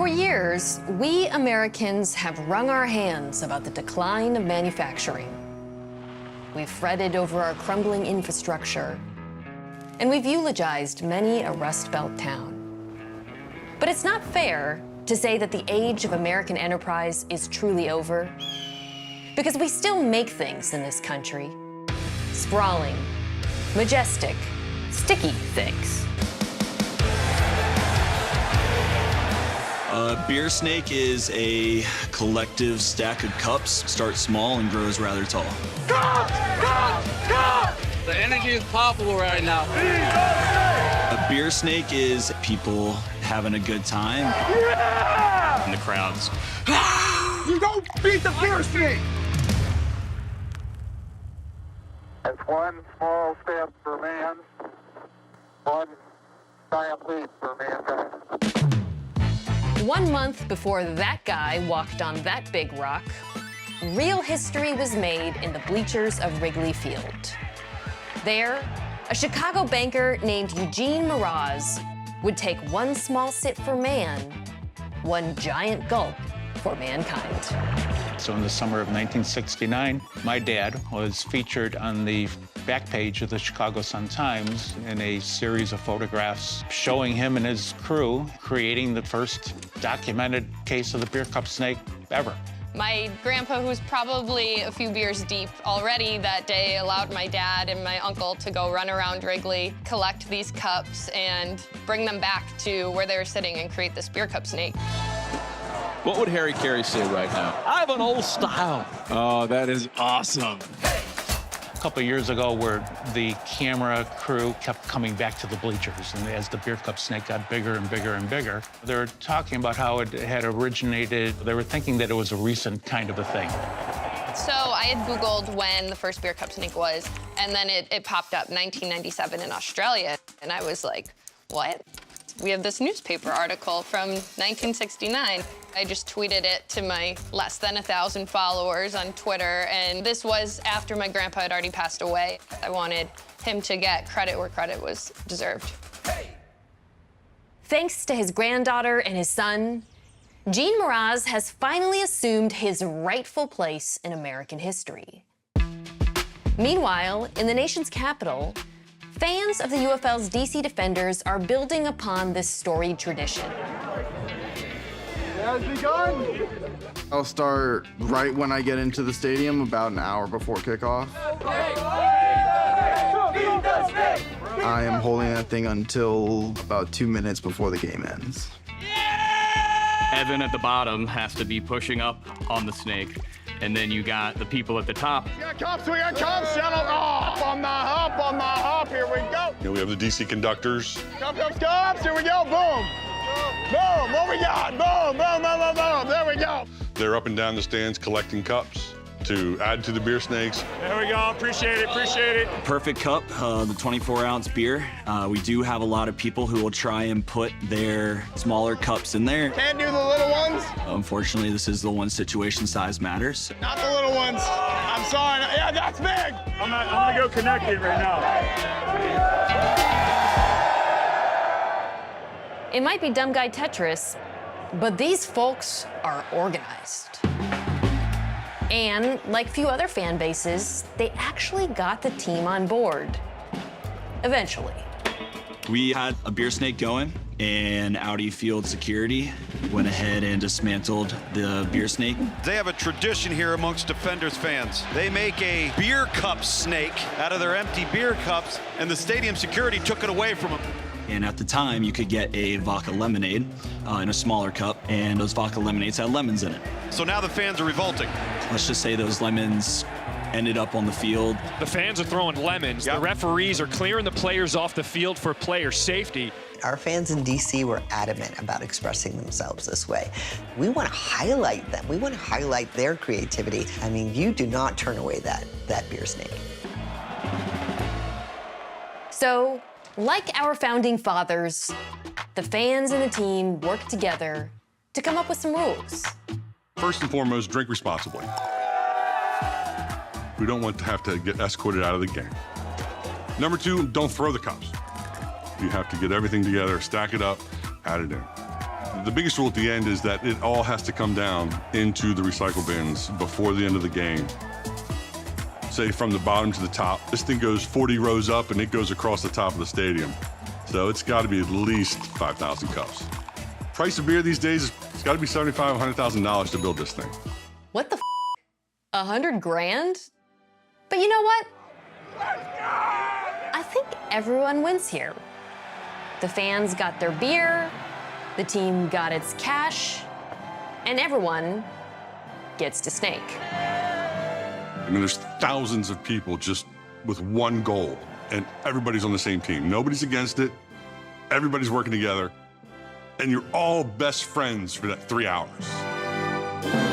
For years, we Americans have wrung our hands about the decline of manufacturing. We've fretted over our crumbling infrastructure, and we've eulogized many a Rust Belt town. But it's not fair to say that the age of American enterprise is truly over, because we still make things in this country. Sprawling, majestic, sticky things. A beer snake is a collective stack of cups, starts small and grows rather tall. Cups! Cups! Cups! The energy is palpable right now. A beer snake is people having a good time. Yeah! And the crowds. You don't beat the beer snake! It's one small step for man, one giant leap for mankind. 1 month before that guy walked on that big rock, real history was made in the bleachers of Wrigley Field. There, a Chicago banker named Eugene Mraz would take one small sip for man, one giant gulp for mankind. So in the summer of 1969, my dad was featured on the back page of the Chicago Sun-Times in a series of photographs showing him and his crew creating the first documented case of the beer cup snake ever. My grandpa, who's probably a few beers deep already that day, allowed my dad and my uncle to go run around Wrigley, collect these cups, and bring them back to where they were sitting and create this beer cup snake. What would Harry Carey say right now? I have an old style. Oh, that is awesome. A couple of years ago where the camera crew kept coming back to the bleachers, and as the beer cup snake got bigger and bigger and bigger, they were talking about how it had originated. They were thinking that it was a recent kind of a thing. So I had Googled when the first beer cup snake was, and then it popped up 1997 in Australia, and I was like, what? We have this newspaper article from 1969. I just tweeted it to my less than 1,000 followers on Twitter, and this was after my grandpa had already passed away. I wanted him to get credit where credit was deserved. Thanks to his granddaughter and his son, Gene Mraz has finally assumed his rightful place in American history. Meanwhile, in the nation's capital, fans of the UFL's DC Defenders are building upon this storied tradition. It has begun! I'll start right when I get into the stadium, about an hour before kickoff. I am holding that thing until about 2 minutes before the game ends. Evan at the bottom has to be pushing up on the snake, and then you got the people at the top. We got cups, shuttle. Oh, up on the hop, here we go. We have the DC conductors. Cups, here we go, boom. Boom, what we got? Boom, boom, boom, boom, boom, there we go. They're up and down the stands collecting cups to add to the beer snakes. There we go, appreciate it. Perfect cup, the 24-ounce beer. We do have a lot of people who will try and put their smaller cups in there. Can't do the little ones? Unfortunately, this is the one situation, size matters. Not the little ones. I'm sorry, yeah, that's big. I'm gonna go connect it right now. It might be dumb guy Tetris, but these folks are organized. And like few other fan bases, they actually got the team on board. Eventually. We had a beer snake going, and Audi Field Security went ahead and dismantled the beer snake. They have a tradition here amongst Defenders fans. They make a beer cup snake out of their empty beer cups, and the stadium security took it away from them. And at the time, you could get a vodka lemonade in a smaller cup, and those vodka lemonades had lemons in it. So now the fans are revolting. Let's just say those lemons ended up on the field. The fans are throwing lemons. Yep. The referees are clearing the players off the field for player safety. Our fans in DC were adamant about expressing themselves this way. We want to highlight them. We want to highlight their creativity. I mean, you do not turn away that beer snake. So, like our founding fathers, the fans and the team worked together to come up with some rules. First and foremost, drink responsibly. We don't want to have to get escorted out of the game. Number two, don't throw the cups. You have to get everything together, stack it up, add it in. The biggest rule at the end is that it all has to come down into the recycle bins before the end of the game. Say from the bottom to the top. This thing goes 40 rows up and it goes across the top of the stadium. So it's got to be at least 5,000 cups. Price of beer these days, it's got to be $75,000, $100,000 to build this thing. What the f? $100 grand? But you know what? I think everyone wins here. The fans got their beer, the team got its cash, and everyone gets to snake. I mean, there's thousands of people just with one goal, and everybody's on the same team. Nobody's against it. Everybody's working together, and you're all best friends for that 3 hours.